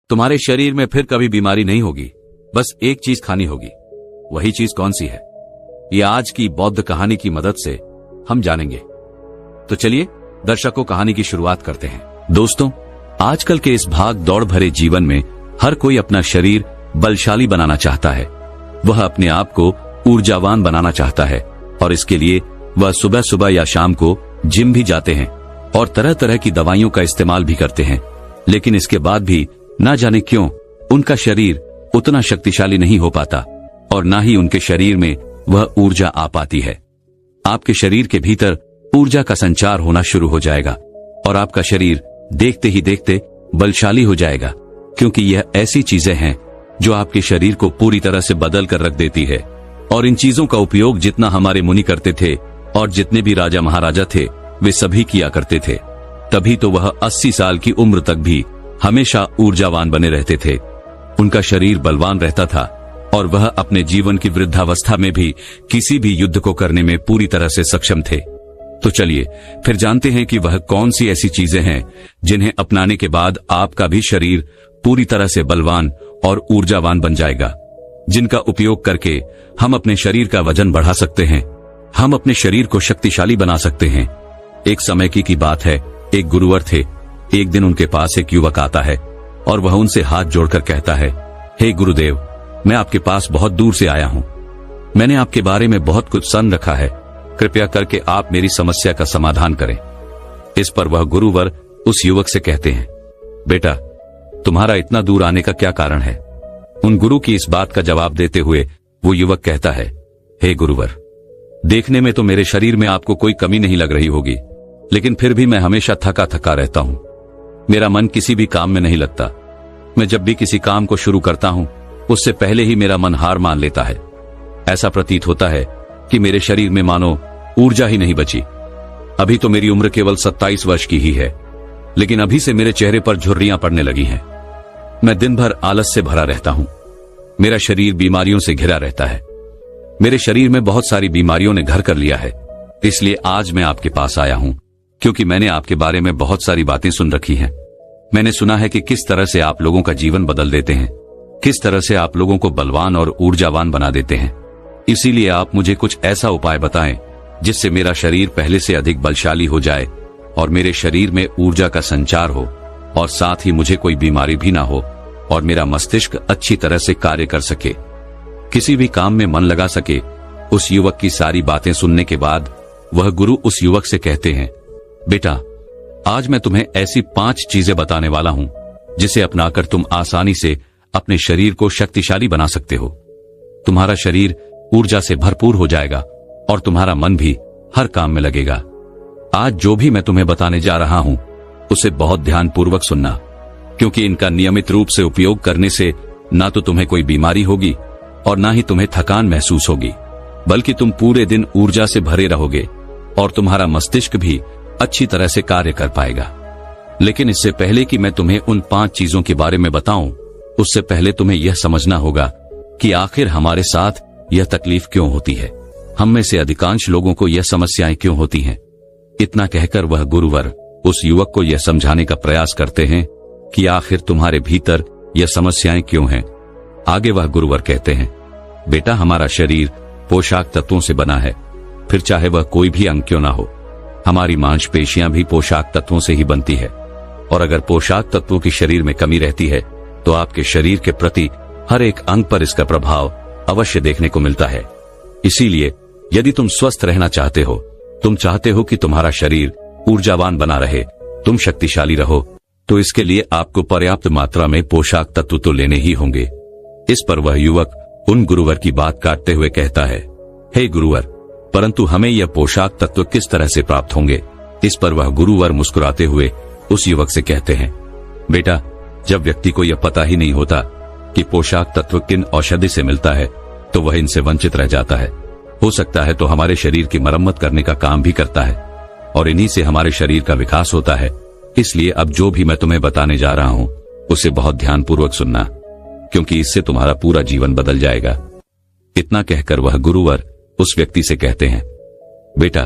तुम्हारे शरीर में फिर कभी बीमारी नहीं होगी। बस एक चीज खानी होगी। वही चीज कौन सी है, ये आज की बौद्ध कहानी की मदद से हम जानेंगे। तो चलिए दर्शकों, कहानी की शुरुआत करते हैं। दोस्तों, आजकल के इस भाग दौड़ भरे जीवन में हर कोई अपना शरीर बलशाली बनाना चाहता है। वह अपने आप को ऊर्जावान बनाना चाहता है और इसके लिए वह सुबह सुबह या शाम को जिम भी जाते हैं और तरह तरह की दवाइयों का इस्तेमाल भी करते हैं। लेकिन इसके बाद भी ना जाने क्यों उनका शरीर उतना शक्तिशाली नहीं हो पाता और ना ही उनके शरीर में वह ऊर्जा आ पाती है। आपके शरीर के भीतर ऊर्जा का संचार होना शुरू हो जाएगा और आपका शरीर देखते ही देखते बलशाली हो जाएगा, क्योंकि यह ऐसी चीजें हैं जो आपके शरीर को पूरी तरह से बदल कर रख देती है। और इन चीजों का उपयोग जितना हमारे मुनि करते थे और जितने भी राजा महाराजा थे वे सभी किया करते थे, तभी तो वह 80 साल की उम्र तक भी हमेशा ऊर्जावान बने रहते थे। उनका शरीर बलवान रहता था और वह अपने जीवन की वृद्धावस्था में भी किसी भी युद्ध को करने में पूरी तरह से सक्षम थे। तो चलिए फिर जानते हैं कि वह कौन सी ऐसी चीजें हैं जिन्हें अपनाने के बाद आपका भी शरीर पूरी तरह से बलवान और ऊर्जावान बन जाएगा, जिनका उपयोग करके हम अपने शरीर का वजन बढ़ा सकते हैं, हम अपने शरीर को शक्तिशाली बना सकते हैं। एक समय की बात है, एक गुरुवर थे। एक दिन उनके पास एक युवक आता है और वह उनसे हाथ जोड़कर कहता है, हे गुरुदेव, मैं आपके पास बहुत दूर से आया हूं। मैंने आपके बारे में बहुत कुछ सुन रखा है, कृपया करके आप मेरी समस्या का समाधान करें। इस पर वह गुरुवर उस युवक से कहते हैं, बेटा, तुम्हारा इतना दूर आने का क्या कारण है? उन गुरु की इस बात का जवाब देते हुए वो युवक कहता है, हे गुरुवर, देखने में तो मेरे शरीर में आपको कोई कमी नहीं लग रही होगी, लेकिन फिर भी मैं हमेशा थका थका रहता हूं। मेरा मन किसी भी काम में नहीं लगता। मैं जब भी किसी काम को शुरू करता हूं उससे पहले ही मेरा मन हार मान लेता है। ऐसा प्रतीत होता है कि मेरे शरीर में मानो ऊर्जा ही नहीं बची। अभी तो मेरी उम्र केवल 27 वर्ष की ही है, लेकिन अभी से मेरे चेहरे पर झुर्रियां पड़ने लगी हैं। मैं दिन भर आलस से भरा रहता हूं। मेरा शरीर बीमारियों से घिरा रहता है। मेरे शरीर में बहुत सारी बीमारियों ने घर कर लिया है। इसलिए आज मैं आपके पास आया हूं, क्योंकि मैंने आपके बारे में बहुत सारी बातें सुन रखी हैं। मैंने सुना है कि किस तरह से आप लोगों का जीवन बदल देते हैं, किस तरह से आप लोगों को बलवान और ऊर्जावान बना देते हैं। इसीलिए आप मुझे कुछ ऐसा उपाय बताएं जिससे मेरा शरीर पहले से अधिक बलशाली हो जाए और मेरे शरीर में ऊर्जा का संचार हो और साथ ही मुझे कोई बीमारी भी ना हो और मेरा मस्तिष्क अच्छी तरह से कार्य कर सके, किसी भी काम में मन लगा सके। उस युवक की सारी बातें सुनने के बाद वह गुरु उस युवक से कहते हैं, बेटा, आज मैं तुम्हें ऐसी 5 चीजें बताने वाला हूं जिसे अपनाकर तुम आसानी से अपने शरीर को शक्तिशाली बना सकते हो। तुम्हारा शरीर ऊर्जा से भरपूर हो जाएगा और तुम्हारा मन भी हर काम में लगेगा। आज जो भी मैं तुम्हें बताने जा रहा हूं उसे बहुत ध्यानपूर्वक सुनना, क्योंकि इनका नियमित रूप से उपयोग करने से ना तो तुम्हें कोई बीमारी होगी और ना ही तुम्हें थकान महसूस होगी, बल्कि तुम पूरे दिन ऊर्जा से भरे रहोगे और तुम्हारा मस्तिष्क भी अच्छी तरह से कार्य कर पाएगा। लेकिन इससे पहले कि मैं तुम्हें उन 5 चीजों के बारे में बताऊं, उससे पहले तुम्हें यह समझना होगा कि आखिर हमारे साथ यह तकलीफ क्यों होती है, हम में से अधिकांश लोगों को यह समस्याएं क्यों होती हैं। इतना कहकर वह गुरुवर उस युवक को यह समझाने का प्रयास करते हैं कि आखिर तुम्हारे भीतर यह समस्याएं क्यों हैं। आगे वह गुरुवर कहते हैं, बेटा, हमारा शरीर पोशाक तत्वों से बना है, फिर चाहे वह कोई भी अंग क्यों ना हो। हमारी मांसपेशियां भी पोशाक तत्वों से ही बनती है और अगर पोशाक तत्वों की शरीर में कमी रहती है तो आपके शरीर के प्रति हर एक अंग पर इसका प्रभाव अवश्य देखने को मिलता है। इसीलिए यदि तुम स्वस्थ रहना चाहते हो, तुम चाहते हो कि तुम्हारा शरीर ऊर्जावान बना रहे, तुम शक्तिशाली रहो, तो इसके लिए आपको पर्याप्त मात्रा में पोशाक तत्व तो लेने ही होंगे। इस पर वह युवक उन गुरुवर की बात काटते हुए कहता है, हे गुरुवर, परंतु हमें यह पोशाक तत्व किस तरह से प्राप्त होंगे? इस पर वह गुरुवर मुस्कुराते हुए उस युवक से कहते हैं, बेटा, जब व्यक्ति को यह पता ही नहीं होता कि पोशाक तत्व किन औषधि से मिलता है तो वह इनसे वंचित रह जाता है। हो सकता है तो हमारे शरीर की मरम्मत करने का काम भी करता है और इन्हीं से हमारे शरीर का विकास होता है। इसलिए अब जो भी मैं तुम्हें बताने जा रहा हूं उसे बहुत ध्यानपूर्वक सुनना, क्योंकि इससे तुम्हारा पूरा जीवन बदल जाएगा। इतना कहकर वह गुरुवर उस व्यक्ति से कहते हैं, बेटा,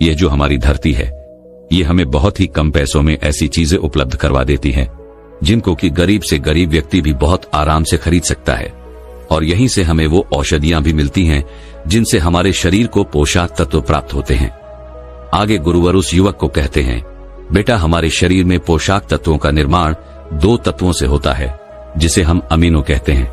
यह जो हमारी धरती है, ये हमें बहुत ही कम पैसों में ऐसी चीजें उपलब्ध करवा देती हैं जिनको कि गरीब से गरीब व्यक्ति भी बहुत आराम से खरीद सकता है। और यहीं से हमें वो औषधियां भी मिलती हैं जिनसे हमारे शरीर को पोषक तत्व प्राप्त होते हैं। आगे गुरुवर उस युवक को कहते हैं, बेटा, हमारे शरीर में पोषक तत्वों का निर्माण 2 तत्वों से होता है, जिसे हम अमीनो कहते हैं।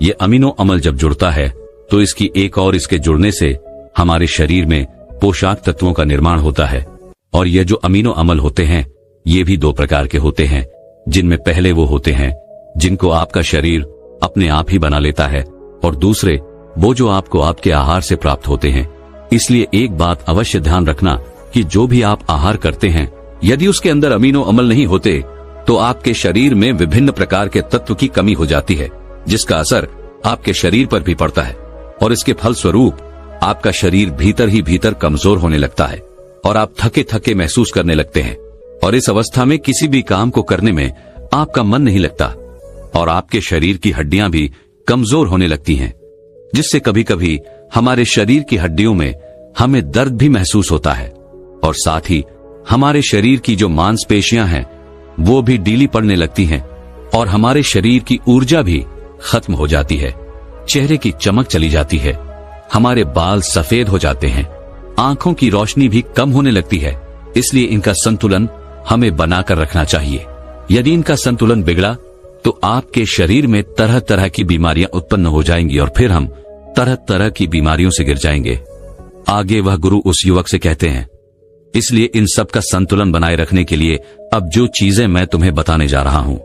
ये अमीनो अम्ल जब जुड़ता है तो इसकी एक और इसके जुड़ने से हमारे शरीर में पोषक तत्वों का निर्माण होता है। और ये जो अमीनो अम्ल होते हैं ये भी 2 प्रकार के होते हैं, जिनमें पहले वो होते हैं जिनको आपका शरीर अपने आप ही बना लेता है, और दूसरे वो जो आपको आपके आहार से प्राप्त होते हैं। इसलिए एक बात अवश्य ध्यान रखना कि जो भी आप आहार करते हैं, यदि उसके अंदर अमीनो अम्ल नहीं होते तो आपके शरीर में विभिन्न प्रकार के तत्व की कमी हो जाती है, जिसका असर आपके शरीर पर भी पड़ता है। और इसके फलस्वरूप आपका शरीर भीतर ही भीतर कमजोर होने लगता है और आप थके थके महसूस करने लगते हैं। और इस अवस्था में किसी भी काम को करने में आपका मन नहीं लगता और आपके शरीर की हड्डियां भी कमजोर होने लगती हैं, जिससे कभी कभी हमारे शरीर की हड्डियों में हमें दर्द भी महसूस होता है। और साथ ही हमारे शरीर की जो मांसपेशियां हैं वो भी ढीली पड़ने लगती हैं और हमारे शरीर की ऊर्जा भी खत्म हो जाती है। चेहरे की चमक चली जाती है, हमारे बाल सफेद हो जाते हैं, आंखों की रोशनी भी कम होने लगती है। इसलिए इनका संतुलन हमें बनाकर रखना चाहिए। यदि इनका संतुलन बिगड़ा तो आपके शरीर में तरह तरह की बीमारियां उत्पन्न हो जाएंगी और फिर हम तरह तरह की बीमारियों से गिर जाएंगे। आगे वह गुरु उस युवक से कहते हैं, इसलिए इन सब का संतुलन बनाए रखने के लिए अब जो चीजें मैं तुम्हें बताने जा रहा हूं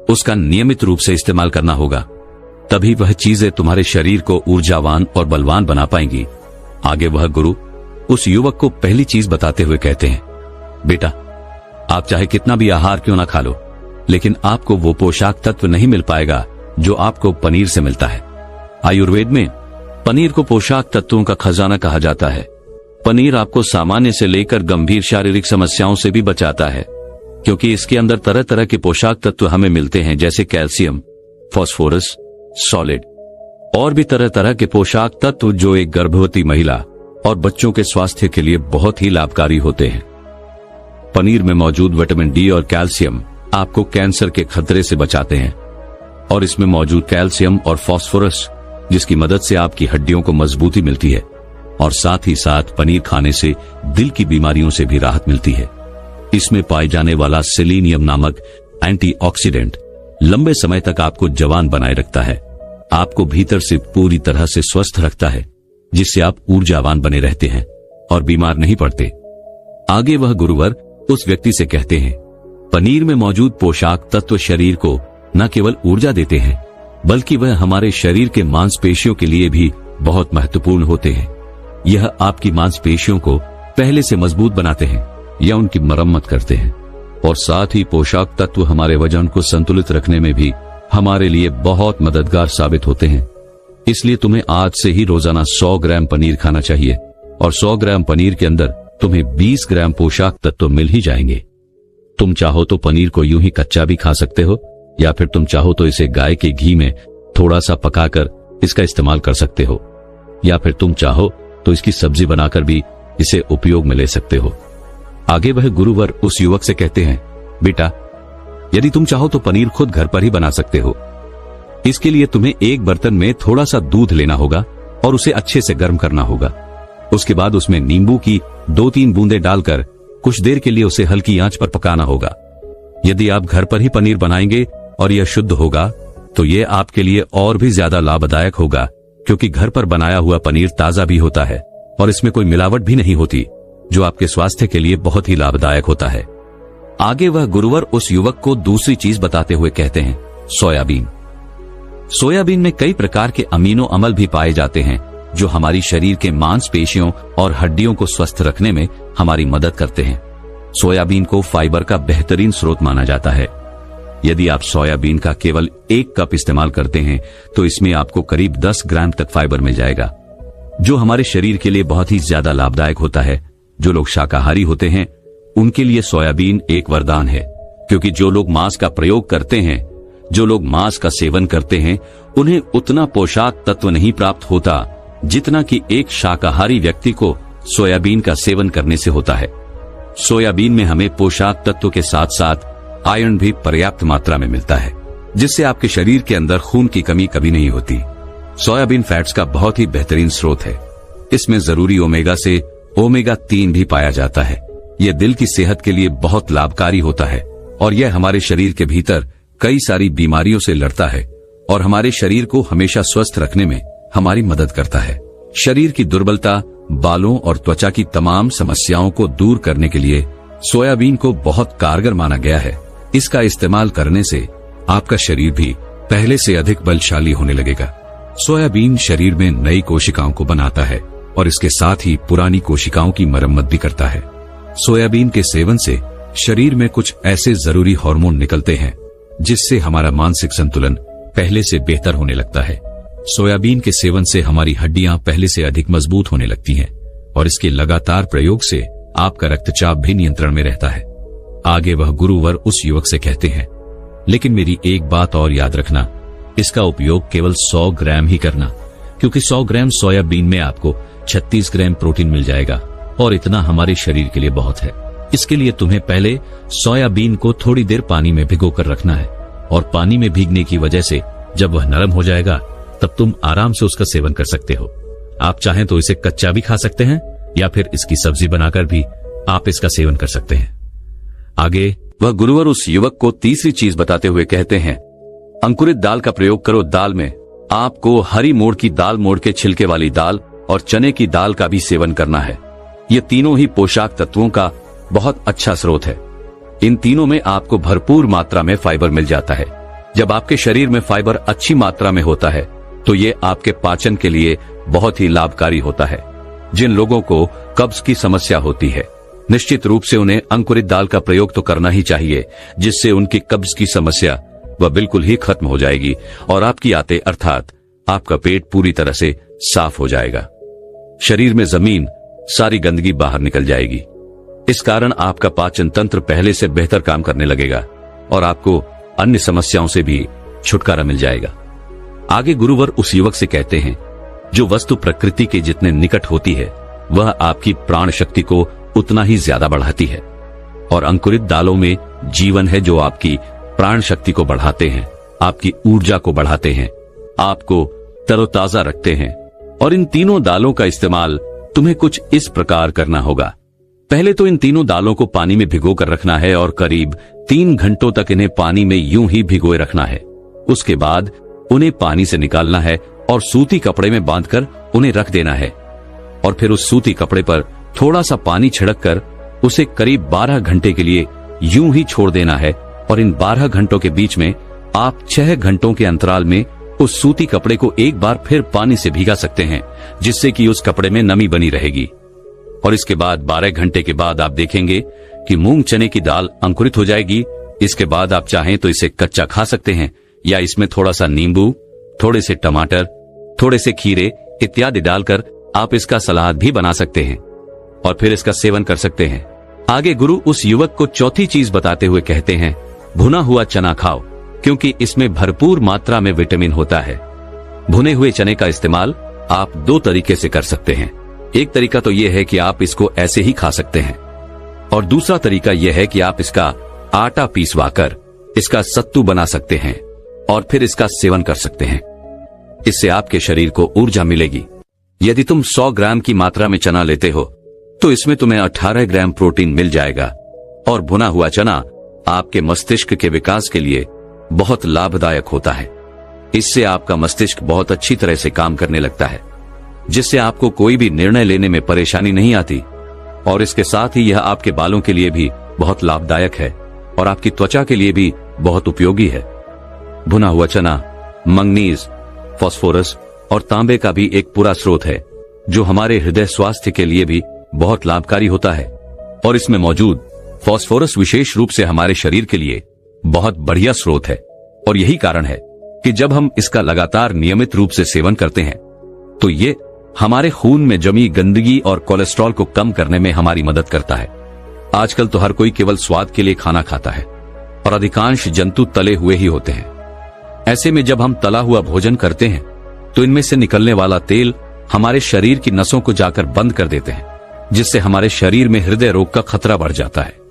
उसका नियमित रूप से इस्तेमाल करना होगा, तभी वह चीजें तुम्हारे शरीर को ऊर्जावान और बलवान बना पाएंगी। आगे वह गुरु उस युवक को पहली चीज बताते हुए कहते हैं, बेटा, आप चाहे कितना भी आहार क्यों ना खा लो, लेकिन आपको वो पोषक तत्व नहीं मिल पाएगा जो आपको पनीर से मिलता है। आयुर्वेद में पनीर को पोषक तत्वों का खजाना कहा जाता है। पनीर आपको सामान्य से लेकर गंभीर शारीरिक समस्याओं से भी बचाता है, क्योंकि इसके अंदर तरह तरह के पोषक तत्व हमें मिलते हैं, जैसे कैल्शियम, फास्फोरस, सॉलिड और भी तरह तरह के पोषक तत्व जो एक गर्भवती महिला और बच्चों के स्वास्थ्य के लिए बहुत ही लाभकारी होते हैं। पनीर में मौजूद विटामिन डी और कैल्शियम आपको कैंसर के खतरे से बचाते हैं और इसमें मौजूद कैल्शियम और फास्फोरस जिसकी मदद से आपकी हड्डियों को मजबूती मिलती है और साथ ही साथ पनीर खाने से दिल की बीमारियों से भी राहत मिलती है। इसमें पाए जाने वाला सेलेनियम नामक एंटीऑक्सीडेंट लंबे समय तक आपको जवान बनाए रखता है, आपको भीतर से पूरी तरह से स्वस्थ रखता है, जिससे आप ऊर्जावान बने रहते हैं और बीमार नहीं पड़ते। आगे वह गुरुवर उस व्यक्ति से कहते हैं, पनीर में मौजूद पोषक तत्व शरीर को न केवल ऊर्जा देते हैं बल्कि वह हमारे शरीर के मांसपेशियों के लिए भी बहुत महत्वपूर्ण होते हैं। यह आपकी मांसपेशियों को पहले से मजबूत बनाते हैं या उनकी मरम्मत करते हैं और साथ ही पोषक तत्व हमारे वजन को संतुलित रखने में भी हमारे लिए बहुत मददगार साबित होते हैं। इसलिए तुम्हें आज से ही रोजाना 100 ग्राम पनीर खाना चाहिए और 100 ग्राम पनीर के अंदर तुम्हें 20 ग्राम पोषक तत्व मिल ही जाएंगे। तुम चाहो तो पनीर को यूं ही कच्चा भी खा सकते हो या फिर तुम चाहो तो इसे गाय के घी में थोड़ा सा पकाकर इसका इस्तेमाल कर सकते हो या फिर तुम चाहो तो इसकी सब्जी बनाकर भी इसे उपयोग में ले सकते हो। आगे वह गुरुवर उस युवक से कहते हैं, बेटा, यदि तुम चाहो तो पनीर खुद घर पर ही बना सकते हो। इसके लिए तुम्हें एक बर्तन में थोड़ा सा दूध लेना होगा और उसे अच्छे से गर्म करना होगा। उसके बाद उसमें नींबू की 2-3 बूंदें डालकर कुछ देर के लिए उसे हल्की आंच पर पकाना होगा। यदि आप घर पर ही पनीर बनाएंगे और यह शुद्ध होगा तो यह आपके लिए और भी ज्यादा लाभदायक होगा, क्योंकि घर पर बनाया हुआ पनीर ताजा भी होता है और इसमें कोई मिलावट भी नहीं होती, जो आपके स्वास्थ्य के लिए बहुत ही लाभदायक होता है। आगे वह गुरुवर उस युवक को दूसरी चीज बताते हुए कहते हैं, सोयाबीन। सोयाबीन में कई प्रकार के अमीनो अम्ल भी पाए जाते हैं जो हमारी शरीर के मांसपेशियों और हड्डियों को स्वस्थ रखने में हमारी मदद करते हैं। सोयाबीन को फाइबर का बेहतरीन स्रोत माना जाता है। यदि आप सोयाबीन का केवल 1 कप इस्तेमाल करते हैं तो इसमें आपको करीब 10 ग्राम तक फाइबर मिल जाएगा, जो हमारे शरीर के लिए बहुत ही ज्यादा लाभदायक होता है। जो लोग शाकाहारी होते हैं उनके लिए सोयाबीन एक वरदान है, क्योंकि जो लोग मांस का प्रयोग करते हैं, जो लोग मांस का सेवन करते हैं, उन्हें उतना पोषक तत्व नहीं प्राप्त होता जितना कि एक शाकाहारी व्यक्ति को सोयाबीन का सेवन करने से होता है। सोयाबीन में हमें पोषक तत्व के साथ साथ आयरन भी पर्याप्त मात्रा में मिलता है, जिससे आपके शरीर के अंदर खून की कमी कभी नहीं होती। सोयाबीन फैट्स का बहुत ही बेहतरीन स्रोत है। इसमें जरूरी ओमेगा से ओमेगा 3 भी पाया जाता है। यह दिल की सेहत के लिए बहुत लाभकारी होता है और यह हमारे शरीर के भीतर कई सारी बीमारियों से लड़ता है और हमारे शरीर को हमेशा स्वस्थ रखने में हमारी मदद करता है। शरीर की दुर्बलता, बालों और त्वचा की तमाम समस्याओं को दूर करने के लिए सोयाबीन को बहुत कारगर माना गया है। इसका इस्तेमाल करने से आपका शरीर भी पहले से अधिक बलशाली होने लगेगा। सोयाबीन शरीर में नई कोशिकाओं को बनाता है और इसके साथ ही पुरानी कोशिकाओं की मरम्मत भी करता है। सोयाबीन के सेवन से शरीर में कुछ ऐसे जरूरी हार्मोन निकलते हैं जिससे हमारा मानसिक संतुलन पहले से बेहतर होने लगता है। सोयाबीन के सेवन से हमारी हड्डियां पहले से अधिक मजबूत होने लगती हैं और इसके लगातार प्रयोग से आपका रक्तचाप भी नियंत्रण में रहता है। आगे वह गुरुवर उस युवक से कहते हैं, लेकिन मेरी एक बात और याद रखना, इसका उपयोग केवल 100 ग्राम ही करना, क्योंकि 100 ग्राम सोयाबीन में आपको 36 ग्राम प्रोटीन मिल जाएगा और इतना हमारे शरीर के लिए बहुत है। इसके लिए तुम्हें पहले सोयाबीन को थोड़ी देर पानी में भिगोकर रखना है और पानी में भीगने की वजह से जब वह नरम हो जाएगा तब तुम आराम से उसका सेवन कर सकते हो। आप चाहें तो इसे कच्चा भी खा सकते हैं या फिर इसकी सब्जी बनाकर भी आप इसका सेवन कर सकते हैं। आगे वह गुरुवर उस युवक को तीसरी चीज बताते हुए कहते हैं, अंकुरित दाल का प्रयोग करो। दाल में आपको हरी मोड़ की दाल, मोड़ के छिलके वाली दाल और चने की दाल का भी सेवन करना है। ये तीनों ही पोषक तत्वों का बहुत अच्छा स्रोत है। इन तीनों में आपको भरपूर मात्रा में फाइबर मिल जाता है। जब आपके शरीर में फाइबर अच्छी मात्रा में होता है तो ये आपके पाचन के लिए बहुत ही लाभकारी होता है। जिन लोगों को कब्ज की समस्या होती है, निश्चित रूप से उन्हें अंकुरित दाल का प्रयोग तो करना ही चाहिए, जिससे उनकी कब्ज की समस्या वह बिल्कुल ही खत्म हो जाएगी और आपकी आते अर्थात आपका पेट पूरी तरह से साफ हो जाएगा। शरीर में जमीन सारी गंदगी बाहर निकल जाएगी। इस कारण आपका पाचन तंत्र पहले से बेहतर काम करने लगेगा और आपको अन्य समस्याओं से भी छुटकारा मिल जाएगा। आगे गुरुवर उस युवक से कहते हैं, जो वस्तु प्रकृति के जितने निकट होती है वह आपकी प्राण शक्ति को उतना ही ज्यादा बढ़ाती है और अंकुरित दालों में जीवन है जो आपकी प्राण शक्ति को बढ़ाते हैं, आपकी ऊर्जा को बढ़ाते हैं, आपको तरोताजा रखते हैं। और इन तीनों दालों का इस्तेमाल तुम्हें कुछ इस प्रकार करना होगा। पहले तो इन तीनों दालों को पानी में भिगो कर रखना है और करीब 3 घंटों तक इन्हें पानी में यूं ही भिगोए रखना है। उसके बाद उन्हें पानी से निकालना है और सूती कपड़े में बांधकर उन्हें रख देना है और फिर उस सूती कपड़े पर थोड़ा सा पानी छिड़क कर उसे करीब 12 घंटे के लिए यूं ही छोड़ देना है। और इन 12 घंटों के बीच में आप 6 घंटों के अंतराल में उस सूती कपड़े को एक बार फिर पानी से भीगा सकते हैं, जिससे कि उस कपड़े में नमी बनी रहेगी। और इसके बाद 12 घंटे के बाद आप देखेंगे कि मूंग चने की दाल अंकुरित हो जाएगी। इसके बाद आप चाहें तो इसे कच्चा खा सकते हैं या इसमें थोड़ा सा नींबू, थोड़े से टमाटर, थोड़े से खीरे इत्यादि डालकर आप इसका सलाद भी बना सकते हैं और फिर इसका सेवन कर सकते हैं। आगे गुरु उस युवक को चौथी चीज बताते हुए कहते हैं, भुना हुआ चना खाओ, क्योंकि इसमें भरपूर मात्रा में विटामिन होता है। भुने हुए चने का इस्तेमाल आप 2 तरीके से कर सकते हैं। एक तरीका तो यह है कि आप इसको ऐसे ही खा सकते हैं और दूसरा तरीका यह है कि आप इसका आटा पीसवाकर इसका सत्तू बना सकते हैं और फिर इसका सेवन कर सकते हैं। इससे आपके शरीर को ऊर्जा मिलेगी। यदि तुम 100 ग्राम की मात्रा में चना लेते हो तो इसमें तुम्हें 18 ग्राम प्रोटीन मिल जाएगा और भुना हुआ चना आपके मस्तिष्क के विकास के लिए बहुत लाभदायक होता है। इससे आपका मस्तिष्क बहुत अच्छी तरह से काम करने लगता है, जिससे आपको कोई भी निर्णय लेने में परेशानी नहीं आती। और इसके साथ ही यह आपके बालों के लिए भी बहुत लाभदायक है और आपकी त्वचा के लिए भी बहुत उपयोगी है। भुना हुआ चना मैंगनीज, फास्फोरस और तांबे का भी एक पूरा स्रोत है, जो हमारे हृदय स्वास्थ्य के लिए भी बहुत लाभकारी होता है। और इसमें मौजूद फास्फोरस विशेष रूप से हमारे शरीर के लिए बहुत बढ़िया स्रोत है और यही कारण है कि जब हम इसका लगातार नियमित रूप से सेवन करते हैं तो ये हमारे खून में जमी गंदगी और कोलेस्ट्रॉल को कम करने में हमारी मदद करता है। आजकल तो हर कोई केवल स्वाद के लिए खाना खाता है और अधिकांश जंतु तले हुए ही होते हैं। ऐसे में जब हम तला हुआ भोजन करते हैं तो इनमें से निकलने वाला तेल हमारे शरीर की नसों को जाकर बंद कर देते हैं, जिससे हमारे शरीर में हृदय रोग का खतरा बढ़ जाता है।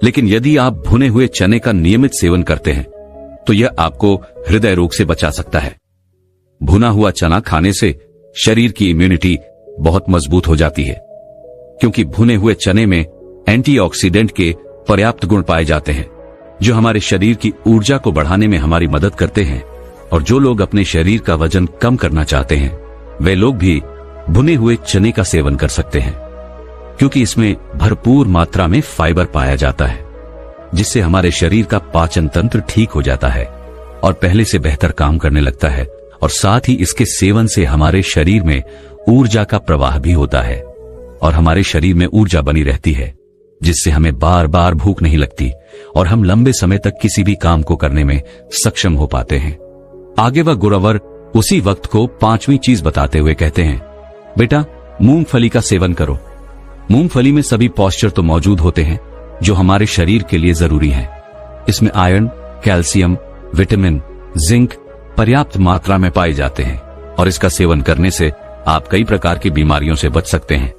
लेकिन यदि आप भुने हुए चने का नियमित सेवन करते हैं तो यह आपको हृदय रोग से बचा सकता है। भुना हुआ चना खाने से शरीर की इम्यूनिटी बहुत मजबूत हो जाती है, क्योंकि भुने हुए चने में एंटीऑक्सीडेंट के पर्याप्त गुण पाए जाते हैं जो हमारे शरीर की ऊर्जा को बढ़ाने में हमारी मदद करते हैं। और जो लोग अपने शरीर का वजन कम करना चाहते हैं वे लोग भी भुने हुए चने का सेवन कर सकते हैं, क्योंकि इसमें भरपूर मात्रा में फाइबर पाया जाता है, जिससे हमारे शरीर का पाचन तंत्र ठीक हो जाता है और पहले से बेहतर काम करने लगता है। और साथ ही इसके सेवन से हमारे शरीर में ऊर्जा का प्रवाह भी होता है और हमारे शरीर में ऊर्जा बनी रहती है, जिससे हमें बार बार भूख नहीं लगती और हम लंबे समय तक किसी भी काम को करने में सक्षम हो पाते हैं। आगे वह गुरुवर उसी वक्त को पांचवी चीज बताते हुए कहते हैं, बेटा मूंगफली का सेवन करो। मूंगफली में सभी पॉस्चर तो मौजूद होते हैं जो हमारे शरीर के लिए जरूरी है। इसमें आयरन, कैल्शियम, विटामिन, जिंक पर्याप्त मात्रा में पाए जाते हैं और इसका सेवन करने से आप कई प्रकार की बीमारियों से बच सकते हैं।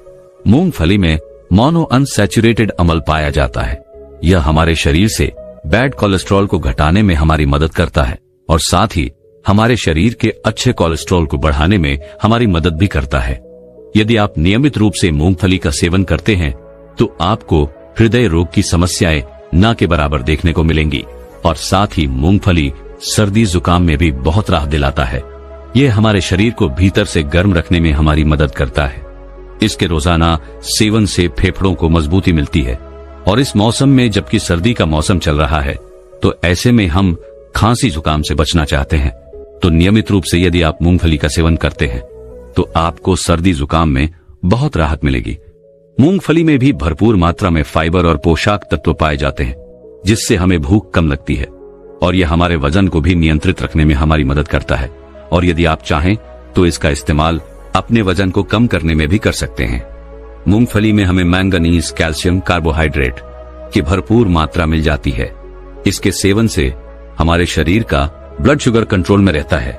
मूंगफली में मोनो अनसैचुरेटेड अम्ल पाया जाता है। यह हमारे शरीर से बैड कोलेस्ट्रॉल को घटाने में हमारी मदद करता है और साथ ही हमारे शरीर के अच्छे कोलेस्ट्रॉल को बढ़ाने में हमारी मदद भी करता है। यदि आप नियमित रूप से मूंगफली का सेवन करते हैं तो आपको हृदय रोग की समस्याएं न के बराबर देखने को मिलेंगी और साथ ही मूंगफली सर्दी जुकाम में भी बहुत राहत दिलाता है। यह हमारे शरीर को भीतर से गर्म रखने में हमारी मदद करता है। इसके रोजाना सेवन से फेफड़ों को मजबूती मिलती है और इस मौसम में, जबकि सर्दी का मौसम चल रहा है, तो ऐसे में हम खांसी जुकाम से बचना चाहते हैं तो नियमित रूप से यदि आप मूंगफली का सेवन करते हैं तो आपको सर्दी जुकाम में बहुत राहत मिलेगी। मूंगफली में भी भरपूर मात्रा में फाइबर और पोषक तत्व पाए जाते हैं, जिससे हमें भूख कम लगती है और यह हमारे वजन को भी नियंत्रित रखने में हमारी मदद करता है। और यदि आप चाहें तो इसका इस्तेमाल अपने वजन को कम करने में भी कर सकते हैं। मूंगफली में हमें मैंगनीज, कैल्शियम, कार्बोहाइड्रेट की भरपूर मात्रा मिल जाती है। इसके सेवन से हमारे शरीर का ब्लड शुगर कंट्रोल में रहता है।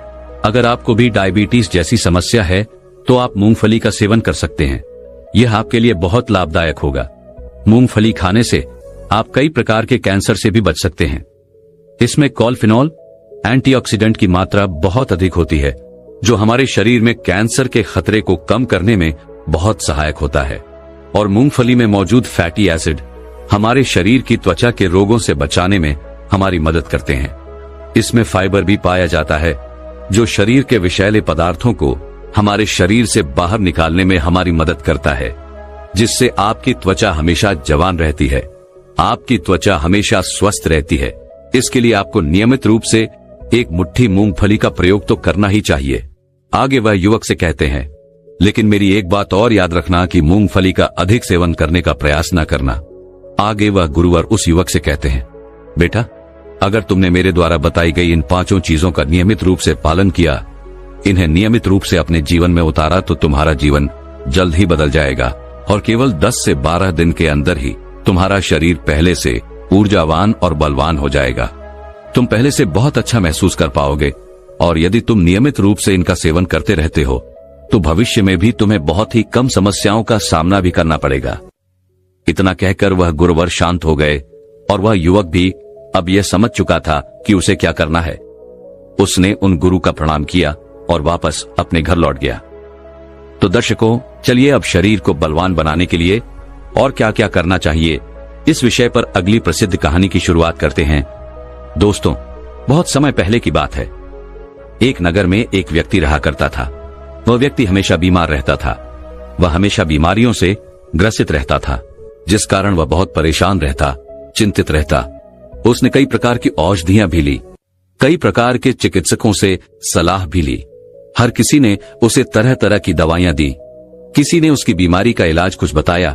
अगर आपको भी डायबिटीज जैसी समस्या है तो आप मूंगफली का सेवन कर सकते हैं। यह आपके लिए बहुत लाभदायक होगा। मूंगफली खाने से आप कई प्रकार के कैंसर से भी बच सकते हैं। इसमें कॉलफिनॉल एंटीऑक्सीडेंट की मात्रा बहुत अधिक होती है, जो हमारे शरीर में कैंसर के खतरे को कम करने में बहुत सहायक होता है। और मूंगफली में मौजूद फैटी एसिड हमारे शरीर की त्वचा के रोगों से बचाने में हमारी मदद करते हैं। इसमें फाइबर भी पाया जाता है, जो शरीर के विषैले पदार्थों को हमारे शरीर से बाहर निकालने में हमारी मदद करता है, जिससे आपकी त्वचा हमेशा जवान रहती है, आपकी त्वचा हमेशा स्वस्थ रहती है। इसके लिए आपको नियमित रूप से एक मुट्ठी मूंगफली का प्रयोग तो करना ही चाहिए। आगे वह युवक से कहते हैं, लेकिन मेरी एक बात और याद रखना कि मूंगफली का अधिक सेवन करने का प्रयास न करना। आगे वह गुरुवर उस युवक से कहते हैं, बेटा अगर तुमने मेरे द्वारा बताई गई इन पांचों चीजों का नियमित रूप से पालन किया, इन्हें नियमित रूप से अपने जीवन में उतारा, तो तुम्हारा जीवन जल्द ही बदल जाएगा और केवल 10 से 12 दिन के अंदर ही तुम्हारा शरीर पहले से ऊर्जावान और बलवान हो जाएगा। तुम पहले से बहुत अच्छा महसूस कर पाओगे और यदि तुम नियमित रूप से इनका सेवन करते रहते हो तो भविष्य में भी तुम्हें बहुत ही कम समस्याओं का सामना भी करना पड़ेगा। इतना कहकर वह गुरुवर शांत हो गए और वह युवक भी अब यह समझ चुका था कि उसे क्या करना है। उसने उन गुरु का प्रणाम किया और वापस अपने घर लौट गया। तो दर्शकों, चलिए अब शरीर को बलवान बनाने के लिए और क्या क्या करना चाहिए, इस विषय पर अगली प्रसिद्ध कहानी की शुरुआत करते हैं। दोस्तों, बहुत समय पहले की बात है। एक नगर में एक व्यक्ति रहा करता था। वह व्यक्ति हमेशा बीमार रहता था। वह हमेशा बीमारियों से ग्रसित रहता था, जिस कारण वह बहुत परेशान रहता, चिंतित रहता। उसने कई प्रकार की औषधियां भी ली, कई प्रकार के चिकित्सकों से सलाह भी ली। हर किसी ने उसे तरह तरह की दवाइयां दी। किसी ने उसकी बीमारी का इलाज कुछ बताया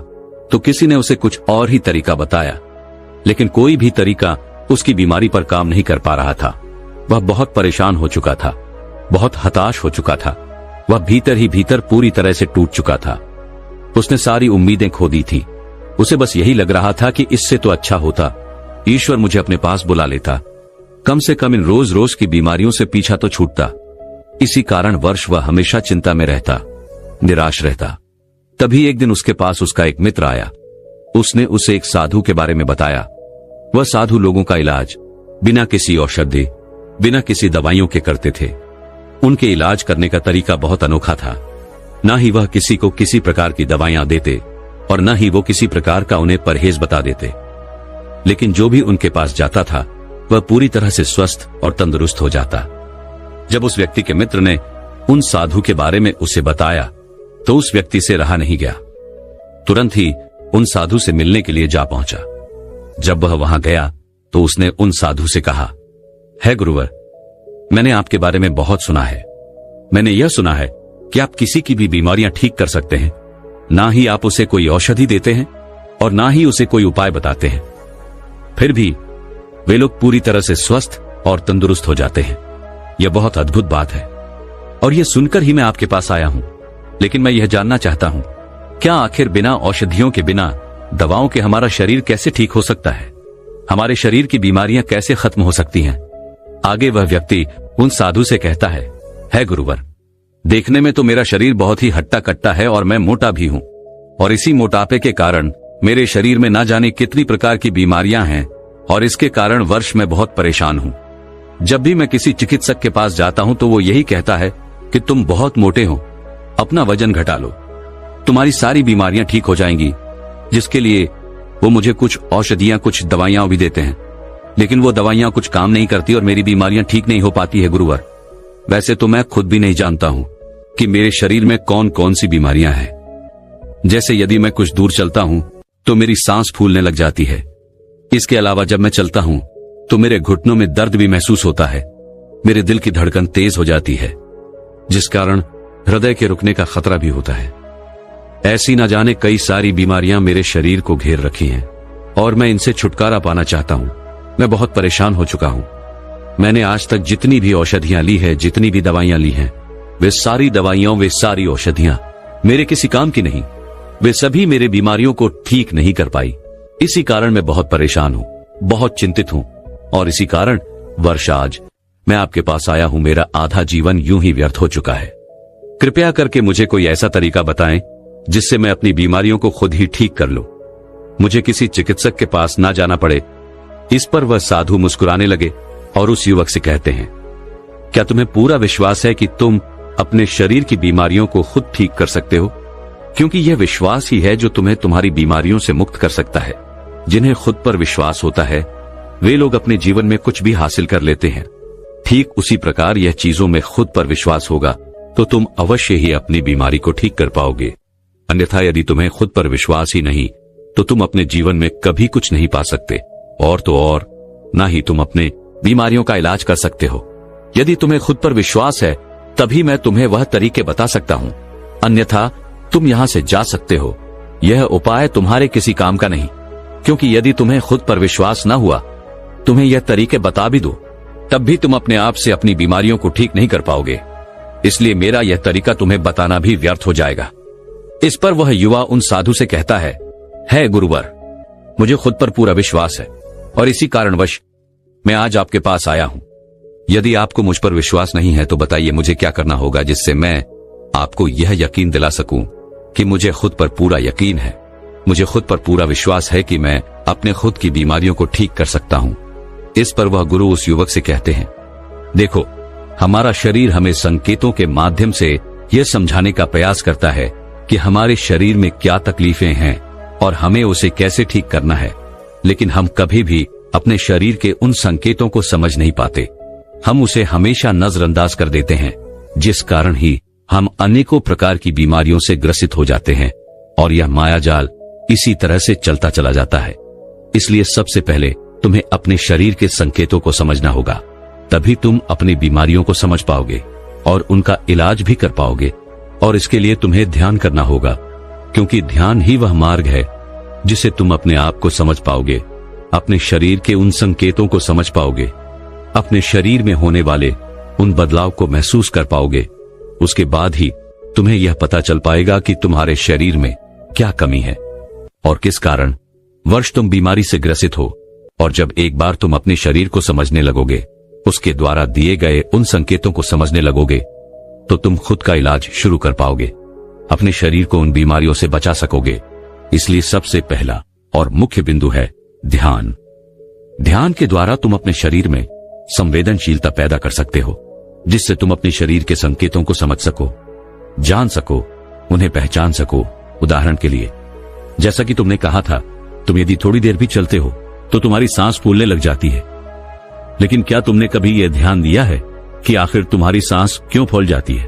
तो किसी ने उसे कुछ और ही तरीका बताया, लेकिन कोई भी तरीका उसकी बीमारी पर काम नहीं कर पा रहा था। वह बहुत परेशान हो चुका था, बहुत हताश हो चुका था। वह भीतर ही भीतर पूरी तरह से टूट चुका था। उसने सारी उम्मीदें खो दी थी। उसे बस यही लग रहा था कि इससे तो अच्छा होता ईश्वर मुझे अपने पास बुला लेता, कम से कम इन रोज रोज की बीमारियों से पीछा तो छूटता। इसी कारण वर्ष वह हमेशा चिंता में रहता, निराश रहता। तभी एक दिन उसके पास उसका एक मित्र आया। उसने उसे एक साधु के बारे में बताया वह साधु लोगों का इलाज बिना किसी औषधि, बिना किसी दवाइयों के करते थे। उनके इलाज करने का तरीका बहुत अनोखा था। ना ही वह किसी को किसी प्रकार की दवाइयां देते और न ही वो किसी प्रकार का उन्हें परहेज बता देते, लेकिन जो भी उनके पास जाता था वह पूरी तरह से स्वस्थ और तंदुरुस्त हो जाता। जब उस व्यक्ति के मित्र ने उन साधु के बारे में उसे बताया तो उस व्यक्ति से रहा नहीं गया। तुरंत ही उन साधु से मिलने के लिए जा पहुंचा। जब वह वहां गया तो उसने उन साधु से कहा, है गुरुवर, मैंने आपके बारे में बहुत सुना है। मैंने यह सुना है कि आप किसी की भी बीमारियां ठीक कर सकते हैं। ना ही आप उसे कोई औषधि देते हैं और ना ही उसे कोई उपाय बताते हैं, फिर भी वे लोग पूरी तरह से स्वस्थ और तंदुरुस्त हो जाते हैं। यह बहुत अद्भुत बात है और यह सुनकर ही मैं आपके पास आया हूं। लेकिन मैं यह जानना चाहता हूं, क्या आखिर बिना औषधियों के, बिना दवाओं के हमारा शरीर कैसे ठीक हो सकता है? हमारे शरीर की बीमारियां कैसे खत्म हो सकती हैं? आगे वह व्यक्ति उन साधु से कहता है गुरुवर, देखने में तो मेरा शरीर बहुत ही हट्टा कट्टा है और मैं मोटा भी हूं, और इसी मोटापे के कारण मेरे शरीर में ना जाने कितनी प्रकार की बीमारियां हैं और इसके कारण वर्ष में बहुत परेशान हूं। जब भी मैं किसी चिकित्सक के पास जाता हूं तो वो यही कहता है कि तुम बहुत मोटे हो, अपना वजन घटा लो, तुम्हारी सारी बीमारियां ठीक हो जाएंगी। जिसके लिए वो मुझे कुछ औषधियां, कुछ दवाइयां भी देते हैं, लेकिन वो दवाइयां कुछ काम नहीं करती और मेरी बीमारियां ठीक नहीं हो पाती है गुरुवर। वैसे तो मैं खुद भी नहीं जानता हूं कि मेरे शरीर में कौन कौन सी बीमारियां हैं। जैसे यदि मैं कुछ दूर चलता हूं तो मेरी सांस फूलने लग जाती है। इसके अलावा जब मैं चलता हूं तो मेरे घुटनों में दर्द भी महसूस होता है। मेरे दिल की धड़कन तेज हो जाती है, जिस कारण हृदय के रुकने का खतरा भी होता है। ऐसी न जाने कई सारी बीमारियां मेरे शरीर को घेर रखी हैं और मैं इनसे छुटकारा पाना चाहता हूं। मैं बहुत परेशान हो चुका हूं। मैंने आज तक जितनी भी औषधियां ली है, जितनी भी दवाइयां ली हैं, वे सारी दवाइयां, वे सारी औषधियां मेरे किसी काम की नहीं। वे सभी मेरे बीमारियों को ठीक नहीं कर पाई। इसी कारण मैं बहुत परेशान हूं, बहुत चिंतित हूं और इसी कारण वर्ष आज मैं आपके पास आया हूं। मेरा आधा जीवन यूं ही व्यर्थ हो चुका है। कृपया करके मुझे कोई ऐसा तरीका बताएं जिससे मैं अपनी बीमारियों को खुद ही ठीक कर लूं, मुझे किसी चिकित्सक के पास ना जाना पड़े। इस पर वह साधु मुस्कुराने लगे और उस युवक से कहते हैं, क्या तुम्हें पूरा विश्वास है कि तुम अपने शरीर की बीमारियों को खुद ठीक कर सकते हो? क्योंकि यह विश्वास ही है जो तुम्हें तुम्हारी बीमारियों से मुक्त कर सकता है। जिन्हें खुद पर विश्वास होता है वे लोग अपने जीवन में कुछ भी हासिल कर लेते हैं। ठीक उसी प्रकार यह चीजों में खुद पर विश्वास होगा तो तुम अवश्य ही अपनी बीमारी को ठीक कर पाओगे। अन्यथा यदि तुम्हें खुद पर विश्वास ही नहीं तो तुम अपने जीवन में कभी कुछ नहीं पा सकते, और तो और ना ही तुम अपने बीमारियों का इलाज कर सकते हो। यदि तुम्हें खुद पर विश्वास है तभी मैं तुम्हें वह तरीके बता सकता हूं, अन्यथा तुम यहां से जा सकते हो। यह उपाय तुम्हारे किसी काम का नहीं, क्योंकि यदि तुम्हें खुद पर विश्वास न हुआ, तुम्हें यह तरीके बता भी दो, तब भी तुम अपने आप से अपनी बीमारियों को ठीक नहीं कर पाओगे। इसलिए मेरा यह तरीका तुम्हें बताना भी व्यर्थ हो जाएगा। इस पर वह युवा उन साधु से कहता है गुरुवर, मुझे खुद पर पूरा विश्वास है और इसी कारणवश मैं आज आपके पास आया हूं। यदि आपको मुझ पर विश्वास नहीं है तो बताइए मुझे क्या करना होगा जिससे मैं आपको यह यकीन दिला सकूं कि मुझे खुद पर पूरा यकीन है, मुझे खुद पर पूरा विश्वास है कि मैं अपने खुद की बीमारियों को ठीक कर सकता हूं। इस पर वह गुरु उस युवक से कहते हैं, देखो, हमारा शरीर हमें संकेतों के माध्यम से यह समझाने का प्रयास करता है कि हमारे शरीर में क्या तकलीफें हैं और हमें उसे कैसे ठीक करना है, लेकिन हम कभी भी अपने शरीर के उन संकेतों को समझ नहीं पाते। हम उसे हमेशा नजरअंदाज कर देते हैं, जिस कारण ही हम अनेकों प्रकार की बीमारियों से ग्रसित हो जाते हैं और यह मायाजाल इसी तरह से चलता चला जाता है। इसलिए सबसे पहले तुम्हें अपने शरीर के संकेतों को समझना होगा, तभी तुम अपनी बीमारियों को समझ पाओगे और उनका इलाज भी कर पाओगे। और इसके लिए तुम्हें ध्यान करना होगा, क्योंकि ध्यान ही वह मार्ग है जिसे तुम अपने आप को समझ पाओगे, अपने शरीर के उन संकेतों को समझ पाओगे, अपने शरीर में होने वाले उन बदलाव को महसूस कर पाओगे। उसके बाद ही तुम्हें यह पता चल पाएगा कि तुम्हारे शरीर में क्या कमी है और किस कारण वर्ष तुम बीमारी से ग्रसित हो। और जब एक बार तुम अपने शरीर को समझने लगोगे, उसके द्वारा दिए गए उन संकेतों को समझने लगोगे, तो तुम खुद का इलाज शुरू कर पाओगे, अपने शरीर को उन बीमारियों से बचा सकोगे। इसलिए सबसे पहला और मुख्य बिंदु है ध्यान। ध्यान के द्वारा तुम अपने शरीर में संवेदनशीलता पैदा कर सकते हो, जिससे तुम अपने शरीर के संकेतों को समझ सको, जान सको, उन्हें पहचान सको। उदाहरण के लिए, जैसा कि तुमने कहा था, तुम यदि थोड़ी देर भी चलते हो तो तुम्हारी सांस फूलने लग जाती है। लेकिन क्या तुमने कभी यह ध्यान दिया है कि आखिर तुम्हारी सांस क्यों फूल जाती है?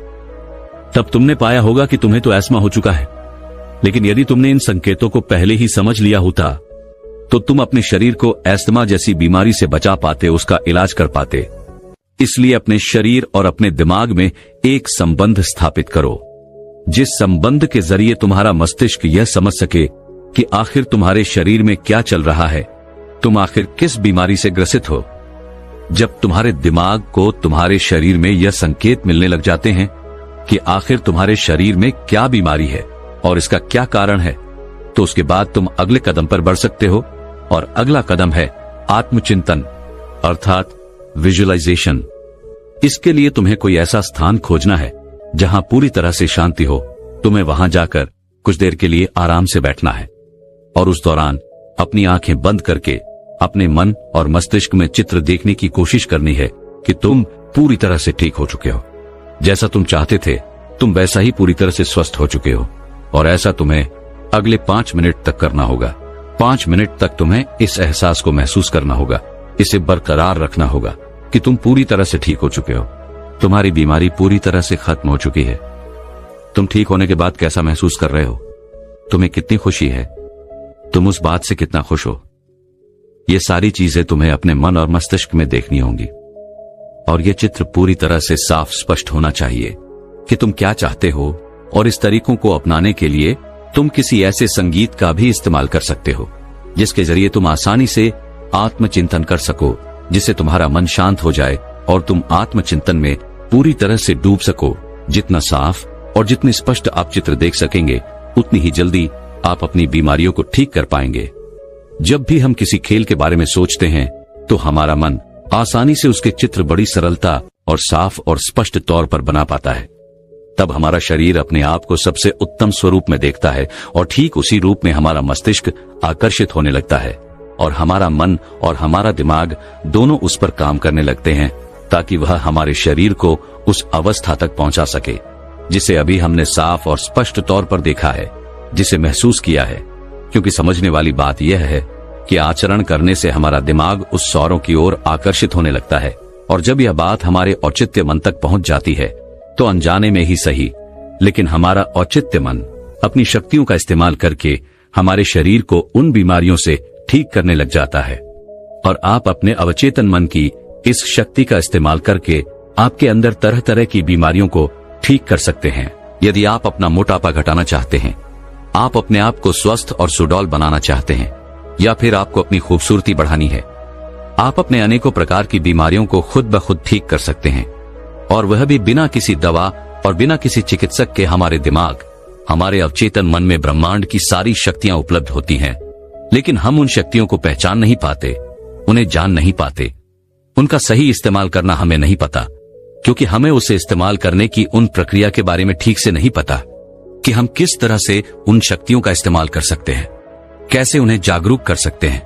तब तुमने पाया होगा कि तुम्हें तो एस्मा हो चुका है। लेकिन यदि तुमने इन संकेतों को पहले ही समझ लिया होता तो तुम अपने शरीर को एस्थमा जैसी बीमारी से बचा पाते, उसका इलाज कर पाते। इसलिए अपने शरीर और अपने दिमाग में एक संबंध स्थापित करो, जिस संबंध के जरिए तुम्हारा मस्तिष्क यह समझ सके कि आखिर तुम्हारे शरीर में क्या चल रहा है, तुम आखिर किस बीमारी से ग्रसित हो। जब तुम्हारे दिमाग को तुम्हारे शरीर में यह संकेत मिलने लग जाते हैं कि आखिर तुम्हारे शरीर में क्या बीमारी है और इसका क्या कारण है, तो उसके बाद तुम अगले कदम पर बढ़ सकते हो। और अगला कदम है आत्मचिंतन, अर्थात विजुअलाइजेशन। इसके लिए तुम्हें कोई ऐसा स्थान खोजना है जहां पूरी तरह से शांति हो। तुम्हें वहां जाकर कुछ देर के लिए आराम से बैठना है और उस दौरान अपनी आंखें बंद करके अपने मन और मस्तिष्क में चित्र देखने की कोशिश करनी है कि तुम पूरी तरह से ठीक हो चुके हो। जैसा तुम चाहते थे, तुम वैसा ही पूरी तरह से स्वस्थ हो चुके हो। और ऐसा तुम्हें अगले 5 मिनट तक करना होगा। 5 मिनट तक तुम्हें इस एहसास को महसूस करना होगा, इसे बरकरार रखना होगा कि तुम पूरी तरह से ठीक हो चुके हो। तुम्हारी बीमारी पूरी तरह से खत्म हो चुकी है। तुम ठीक होने के बाद कैसा महसूस कर रहे हो? तुम्हें कितनी खुशी है? तुम उस बात से कितना खुश हो? ये सारी चीजें तुम्हें अपने मन और मस्तिष्क में देखनी होंगी। और यह चित्र पूरी तरह से साफ स्पष्ट होना चाहिए कि तुम क्या चाहते हो। और इस तरीकों को अपनाने के लिए तुम किसी ऐसे संगीत का भी इस्तेमाल कर सकते हो जिसके जरिए तुम आसानी से आत्मचिंतन कर सको, जिससे तुम्हारा मन शांत हो जाए और तुम आत्मचिंतन में पूरी तरह से डूब सको। जितना साफ और जितने स्पष्ट आप चित्र देख सकेंगे, उतनी ही जल्दी आप अपनी बीमारियों को ठीक कर पाएंगे। जब भी हम किसी खेल के बारे में सोचते हैं तो हमारा मन आसानी से उसके चित्र बड़ी सरलता और साफ और स्पष्ट तौर पर बना पाता है। तब हमारा शरीर अपने आप को सबसे उत्तम स्वरूप में देखता है और ठीक उसी रूप में हमारा मस्तिष्क आकर्षित होने लगता है और हमारा मन और हमारा दिमाग दोनों उस पर काम करने लगते हैं ताकि वह हमारे शरीर को उस अवस्था तक पहुंचा सके जिसे अभी हमने साफ और स्पष्ट तौर पर देखा है, जिसे महसूस किया है। क्योंकि समझने वाली बात यह है कि आचरण करने से हमारा दिमाग उस सौरों की ओर आकर्षित होने लगता है और जब यह बात हमारे औचित्य मन तक पहुंच जाती है तो अनजाने में ही सही, लेकिन हमारा औचित्य मन अपनी शक्तियों का इस्तेमाल करके हमारे शरीर को उन बीमारियों से ठीक करने लग जाता है। और आप अपने अवचेतन मन की इस शक्ति का इस्तेमाल करके आपके अंदर तरह तरह की बीमारियों को ठीक कर सकते हैं। यदि आप अपना मोटापा घटाना चाहते हैं, आप अपने आप को स्वस्थ और सुडौल बनाना चाहते हैं, या फिर आपको अपनी खूबसूरती बढ़ानी है, आप अपने अनेकों प्रकार की बीमारियों को खुद ब खुद ठीक कर सकते हैं, और वह भी बिना किसी दवा और बिना किसी चिकित्सक के। हमारे दिमाग, हमारे अवचेतन मन में ब्रह्मांड की सारी शक्तियां उपलब्ध होती हैं, लेकिन हम उन शक्तियों को पहचान नहीं पाते, उन्हें जान नहीं पाते। उनका सही इस्तेमाल करना हमें नहीं पता, क्योंकि हमें उसे इस्तेमाल करने की उन प्रक्रिया के बारे में ठीक से नहीं पता कि हम किस तरह से उन शक्तियों का इस्तेमाल कर सकते हैं, कैसे उन्हें जागरूक कर सकते हैं।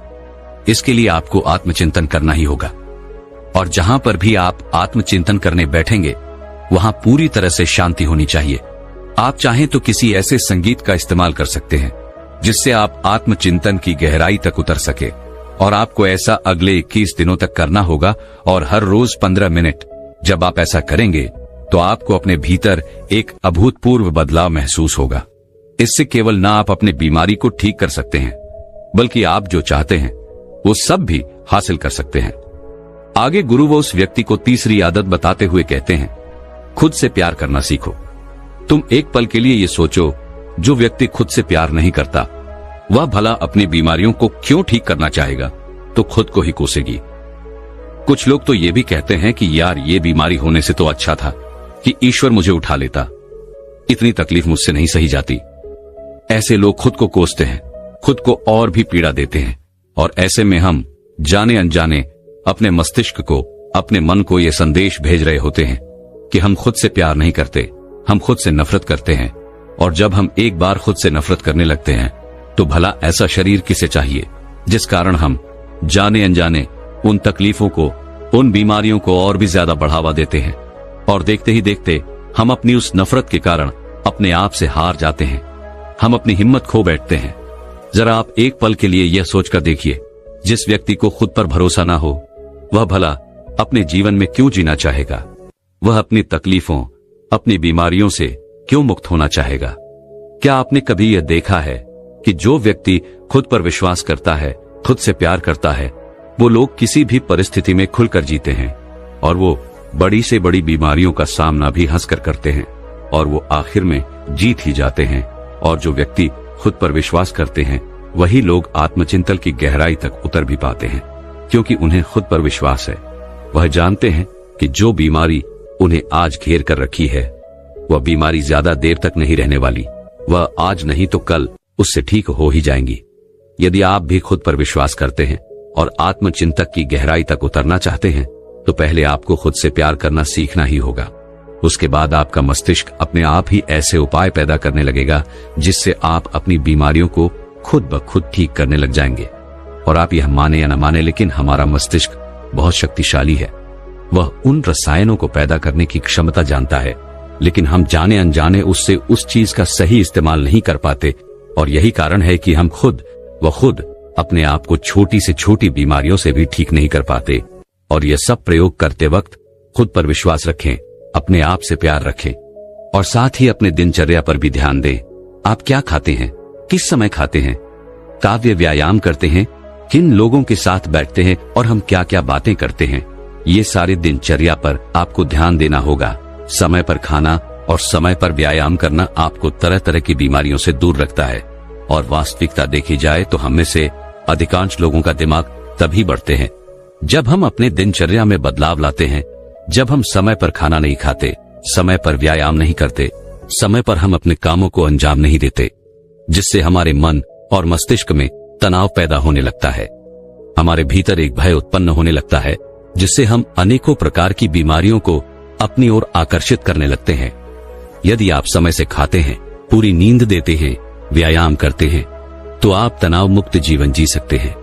इसके लिए आपको आत्मचिंतन करना ही होगा। और जहां पर भी आप आत्मचिंतन करने बैठेंगे, वहां पूरी तरह से शांति होनी चाहिए। आप चाहें तो किसी ऐसे संगीत का इस्तेमाल कर सकते हैं जिससे आप आत्मचिंतन की गहराई तक उतर सके। और आपको ऐसा अगले 21 दिनों तक करना होगा और हर रोज 15 मिनट। जब आप ऐसा करेंगे तो आपको अपने भीतर एक अभूतपूर्व बदलाव महसूस होगा। इससे केवल ना आप अपनी बीमारी को ठीक कर सकते हैं, बल्कि आप जो चाहते हैं वो सब भी हासिल कर सकते हैं। आगे गुरु वो उस व्यक्ति को तीसरी आदत बताते हुए कहते हैं, खुद से प्यार करना सीखो। तुम एक पल के लिए ये सोचो, जो व्यक्ति खुद से प्यार नहीं करता, वह भला अपनी बीमारियों को क्यों ठीक करना चाहेगा? तो खुद को ही कोसेगी। कुछ लोग तो ये भी कहते हैं कि यार, ये बीमारी होने से तो अच्छा था कि ईश्वर मुझे उठा लेता, इतनी तकलीफ मुझसे नहीं सही जाती। ऐसे लोग खुद को कोसते हैं, खुद को और भी पीड़ा देते हैं। और ऐसे में हम जाने अनजाने अपने मस्तिष्क को, अपने मन को यह संदेश भेज रहे होते हैं कि हम खुद से प्यार नहीं करते, हम खुद से नफरत करते हैं। और जब हम एक बार खुद से नफरत करने लगते हैं तो भला ऐसा शरीर किसे चाहिए जिस कारण हम जाने अनजाने उन तकलीफों को, उन बीमारियों को और भी ज्यादा बढ़ावा देते हैं। और देखते ही देखते हम अपनी उस नफरत के कारण अपने आप से हार जाते हैं। हम अपनी हिम्मत खो बैठते हैं। जरा आप एक पल के लिए यह सोचकर देखिए, जिस व्यक्ति को खुद पर भरोसा ना हो, वह भला अपने जीवन में क्यों जीना चाहेगा? वह अपनी तकलीफों, अपनी बीमारियों से क्यों मुक्त होना चाहेगा? क्या आपने कभी यह देखा है कि जो व्यक्ति खुद पर विश्वास करता है, खुद से प्यार करता है, वो लोग किसी भी परिस्थिति में खुलकर जीते हैं और वो बड़ी से बड़ी बीमारियों का सामना भी हंसकर करते हैं और वो आखिर में जीत ही जाते हैं। और जो व्यक्ति खुद पर विश्वास करते हैं, वही लोग आत्मचिंतन की गहराई तक उतर भी पाते हैं, क्योंकि उन्हें खुद पर विश्वास है। वह जानते हैं कि जो बीमारी उन्हें आज घेर कर रखी है, वह बीमारी ज्यादा देर तक नहीं रहने वाली। वह आज नहीं तो कल उससे ठीक हो ही जाएंगी। यदि आप भी खुद पर विश्वास करते हैं और आत्मचिंतक की गहराई तक उतरना चाहते हैं, तो पहले आपको खुद से प्यार करना सीखना ही होगा। उसके बाद आपका मस्तिष्क अपने आप ही ऐसे उपाय पैदा करने लगेगा जिससे आप अपनी बीमारियों को खुद ब खुद ठीक करने लग जाएंगे। और आप यह माने या न माने, लेकिन हमारा मस्तिष्क बहुत शक्तिशाली है। वह उन रसायनों को पैदा करने की क्षमता जानता है, लेकिन हम जाने अनजाने उससे उस चीज का सही इस्तेमाल नहीं कर पाते। और यही कारण है कि हम खुद अपने आप को छोटी से छोटी बीमारियों से भी ठीक नहीं कर पाते। और यह सब प्रयोग करते वक्त खुद पर विश्वास रखें, अपने आप से प्यार रखें और साथ ही अपने दिनचर्या पर भी ध्यान दें। आप क्या खाते हैं, किस समय खाते हैं, काव्य व्यायाम करते हैं, किन लोगों के साथ बैठते हैं और हम क्या क्या बातें करते हैं, ये सारे दिनचर्या पर आपको ध्यान देना होगा। समय पर खाना और समय पर व्यायाम करना आपको तरह तरह की बीमारियों से दूर रखता है। और वास्तविकता देखी जाए तो हम में से अधिकांश लोगों का दिमाग तभी बढ़ते हैं जब हम अपने दिनचर्या में बदलाव लाते हैं। जब हम समय पर खाना नहीं खाते, समय पर व्यायाम नहीं करते, समय पर हम अपने कामों को अंजाम नहीं देते, जिससे हमारे मन और मस्तिष्क में तनाव पैदा होने लगता है। हमारे भीतर एक भय उत्पन्न होने लगता है, जिससे हम अनेकों प्रकार की बीमारियों को अपनी ओर आकर्षित करने लगते हैं। यदि आप समय से खाते हैं, पूरी नींद देते हैं, व्यायाम करते हैं, तो आप तनाव मुक्त जीवन जी सकते हैं।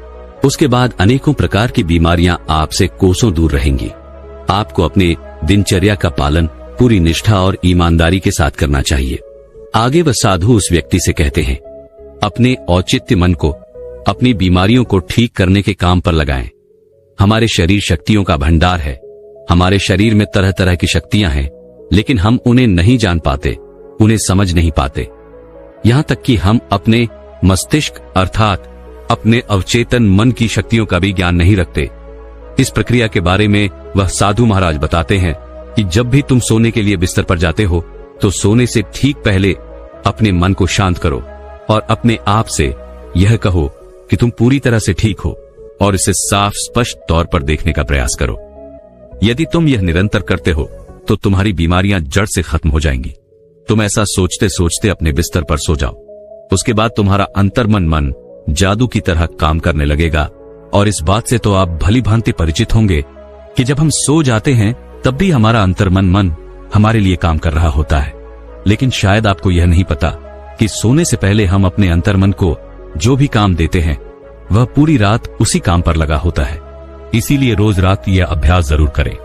उसके बाद अनेकों प्रकार की बीमारियां आपसे कोसों दूर रहेंगी। आपको अपने दिनचर्या का पालन पूरी निष्ठा और ईमानदारी के साथ करना चाहिए। आगे वह साधु उस व्यक्ति से कहते हैं, अपने औचित्य मन को अपनी बीमारियों को ठीक करने के काम पर लगाएं। हमारे शरीर शक्तियों का भंडार है। हमारे शरीर में तरह तरह की शक्तियां हैं, लेकिन हम उन्हें नहीं जान पाते, उन्हें समझ नहीं पाते। यहां तक कि हम अपने मस्तिष्क अर्थात अपने अवचेतन मन की शक्तियों का भी ज्ञान नहीं रखते। इस प्रक्रिया के बारे में वह साधु महाराज बताते हैं कि जब भी तुम सोने के लिए बिस्तर पर जाते हो, तो सोने से ठीक पहले अपने मन को शांत करो और अपने आप से यह कहो कि तुम पूरी तरह से ठीक हो और इसे साफ स्पष्ट तौर पर देखने का प्रयास करो। यदि तुम यह निरंतर करते हो तो तुम्हारी बीमारियां जड़ से खत्म हो जाएंगी। तुम ऐसा सोचते सोचते अपने बिस्तर पर सो जाओ। उसके बाद तुम्हारा अंतर्मन मन जादू की तरह काम करने लगेगा। और इस बात से तो आप भली भांति परिचित होंगे कि जब हम सो जाते हैं तब भी हमारा अंतर्मन मन हमारे लिए काम कर रहा होता है। लेकिन शायद आपको यह नहीं पता कि सोने से पहले हम अपने अंतर्मन को जो भी काम देते हैं, वह पूरी रात उसी काम पर लगा होता है। इसीलिए रोज रात यह अभ्यास जरूर करें।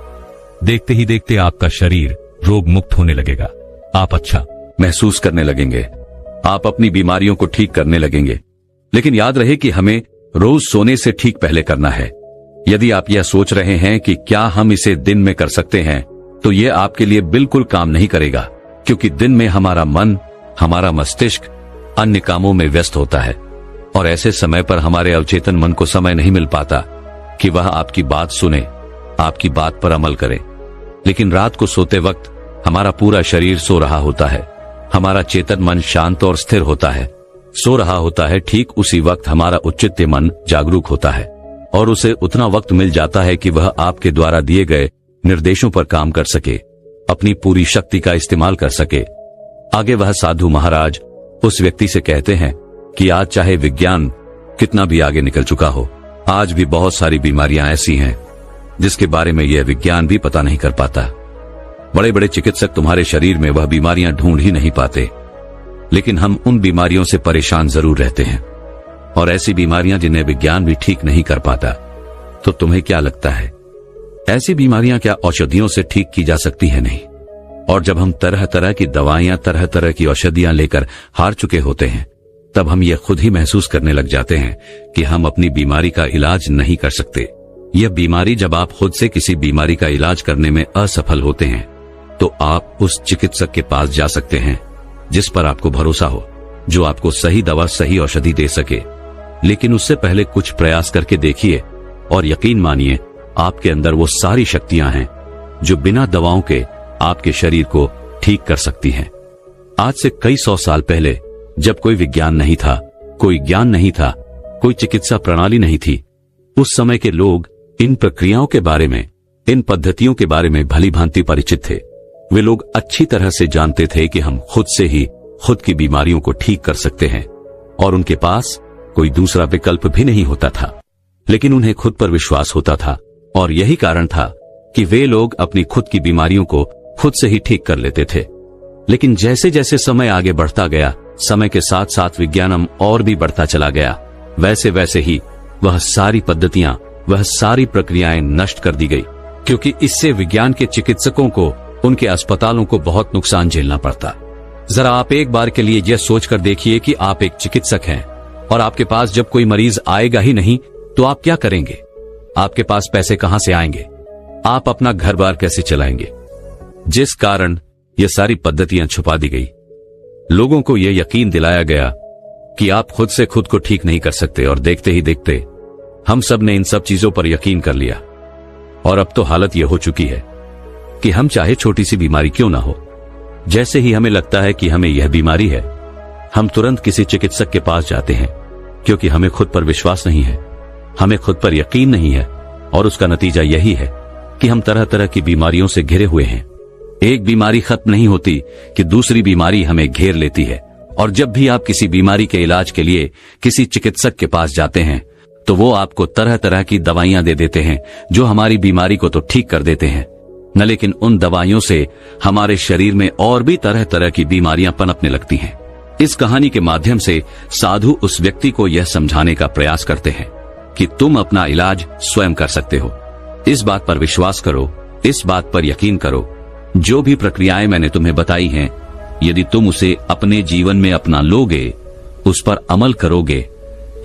देखते ही देखते आपका शरीर रोग मुक्त होने लगेगा। आप अच्छा महसूस करने लगेंगे। आप अपनी बीमारियों को ठीक करने लगेंगे। लेकिन याद रहे कि हमें रोज सोने से ठीक पहले करना है। यदि आप यह सोच रहे हैं कि क्या हम इसे दिन में कर सकते हैं, तो यह आपके लिए बिल्कुल काम नहीं करेगा, क्योंकि दिन में हमारा मन, हमारा मस्तिष्क अन्य कामों में व्यस्त होता है और ऐसे समय पर हमारे अवचेतन मन को समय नहीं मिल पाता कि वह आपकी बात सुने, आपकी बात पर अमल करे। लेकिन रात को सोते वक्त हमारा पूरा शरीर सो रहा होता है, हमारा चेतन मन शांत और स्थिर होता है, सो रहा होता है। ठीक उसी वक्त हमारा उच्चित्य मन जागरूक होता है और उसे उतना वक्त मिल जाता है कि वह आपके द्वारा दिए गए निर्देशों पर काम कर सके, अपनी पूरी शक्ति का इस्तेमाल कर सके। आगे वह साधु महाराज उस व्यक्ति से कहते हैं कि आज चाहे विज्ञान कितना भी आगे निकल चुका हो, आज भी बहुत सारी बीमारियां ऐसी हैं जिसके बारे में यह विज्ञान भी पता नहीं कर पाता। बड़े बड़े चिकित्सक तुम्हारे शरीर में वह बीमारियां ढूंढ ही नहीं पाते, लेकिन हम उन बीमारियों से परेशान जरूर रहते हैं और ऐसी बीमारियां जिन्हें विज्ञान भी ठीक नहीं कर पाता। तो तुम्हें क्या लगता है, ऐसी बीमारियां क्या औषधियों से ठीक की जा सकती है? नहीं। और जब हम तरह तरह की दवाइयां, तरह तरह की औषधियां लेकर हार चुके होते हैं, तब हम ये खुद ही महसूस करने लग जाते हैं कि हम अपनी बीमारी का इलाज नहीं कर सकते। यह बीमारी, जब आप खुद से किसी बीमारी का इलाज करने में असफल होते हैं, तो आप उस चिकित्सक के पास जा सकते हैं जिस पर आपको भरोसा हो, जो आपको सही दवा, सही औषधि दे सके। लेकिन उससे पहले कुछ प्रयास करके देखिए और यकीन मानिए, आपके अंदर वो सारी शक्तियां हैं जो बिना दवाओं के आपके शरीर को ठीक कर सकती हैं। आज से कई 100 साल पहले, जब कोई विज्ञान नहीं था, कोई ज्ञान नहीं था, कोई चिकित्सा प्रणाली नहीं थी, उस समय के लोग इन प्रक्रियाओं के बारे में, इन पद्धतियों के बारे में भली भांति परिचित थे। वे लोग अच्छी तरह से जानते थे कि हम खुद से ही खुद की बीमारियों को ठीक कर सकते हैं, और उनके पास कोई दूसरा विकल्प भी नहीं होता था। लेकिन उन्हें खुद पर विश्वास होता था, और यही कारण था कि वे लोग अपनी खुद की बीमारियों को खुद से ही ठीक कर लेते थे। लेकिन जैसे जैसे समय आगे बढ़ता गया, समय के साथ साथ विज्ञान और भी बढ़ता चला गया, वैसे वैसे ही वह सारी पद्धतियां, वह सारी प्रक्रियाएं नष्ट कर दी गई, क्योंकि इससे विज्ञान के चिकित्सकों को, उनके अस्पतालों को बहुत नुकसान झेलना पड़ता। जरा आप एक बार के लिए यह सोचकर देखिए कि आप एक चिकित्सक हैं और आपके पास जब कोई मरीज आएगा ही नहीं, तो आप क्या करेंगे? आपके पास पैसे कहां से आएंगे? आप अपना घर बार कैसे चलाएंगे? जिस कारण ये सारी पद्धतियां छुपा दी गई, लोगों को यह यकीन दिलाया गया कि आप खुद से खुद को ठीक नहीं कर सकते, और देखते ही देखते हम सब ने इन सब चीजों पर यकीन कर लिया। और अब तो हालत यह हो चुकी है कि हम चाहे छोटी सी बीमारी क्यों ना हो, जैसे ही हमें लगता है कि हमें यह बीमारी है, हम तुरंत किसी चिकित्सक के पास जाते हैं, क्योंकि हमें खुद पर विश्वास नहीं है, हमें खुद पर यकीन नहीं है। और उसका नतीजा यही है कि हम तरह तरह की बीमारियों से घिरे हुए हैं। एक बीमारी खत्म नहीं होती कि दूसरी बीमारी हमें घेर लेती है। और जब भी आप किसी बीमारी के इलाज के लिए किसी चिकित्सक के पास जाते हैं, तो वो आपको तरह तरह की दवाइयां दे देते हैं, जो हमारी बीमारी को तो ठीक कर देते हैं न, लेकिन उन दवाइयों से हमारे शरीर में और भी तरह तरह की बीमारियां पनपने लगती हैं। इस कहानी के माध्यम से साधु उस व्यक्ति को यह समझाने का प्रयास करते हैं कि तुम अपना इलाज स्वयं कर सकते हो। इस बात पर विश्वास करो, इस बात पर यकीन करो। जो भी प्रक्रियाएं मैंने तुम्हें बताई हैं, यदि तुम उसे अपने जीवन में अपना लोगे, उस पर अमल करोगे,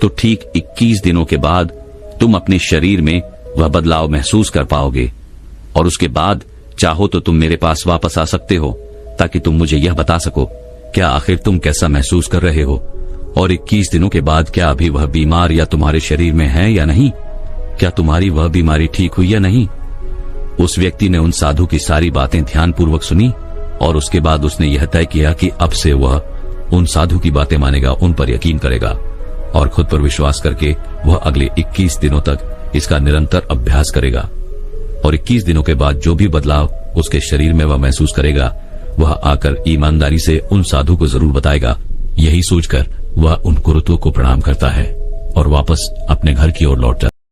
तो ठीक 21 दिनों के बाद तुम अपने शरीर में वह बदलाव महसूस कर पाओगे। और उसके बाद चाहो तो तुम मेरे पास वापस आ सकते हो, ताकि तुम मुझे यह बता सको क्या आखिर तुम कैसा महसूस कर रहे हो, और 21 दिनों के बाद क्या अभी वह बीमार या तुम्हारे शरीर में है या नहीं, क्या तुम्हारी वह बीमारी ठीक हुई या नहीं। उस व्यक्ति ने उन साधु की सारी बातें ध्यानपूर्वक सुनी, और उसके बाद उसने यह तय किया कि अब से वह उन साधु की बातें मानेगा, उन पर यकीन करेगा, और खुद पर विश्वास करके वह अगले 21 दिनों तक इसका निरंतर अभ्यास करेगा। और 21 दिनों के बाद जो भी बदलाव उसके शरीर में वह महसूस करेगा, वह आकर ईमानदारी से उन साधु को जरूर बताएगा। यही सोचकर वह उन गुरुओं को प्रणाम करता है और वापस अपने घर की ओर लौट जाता है।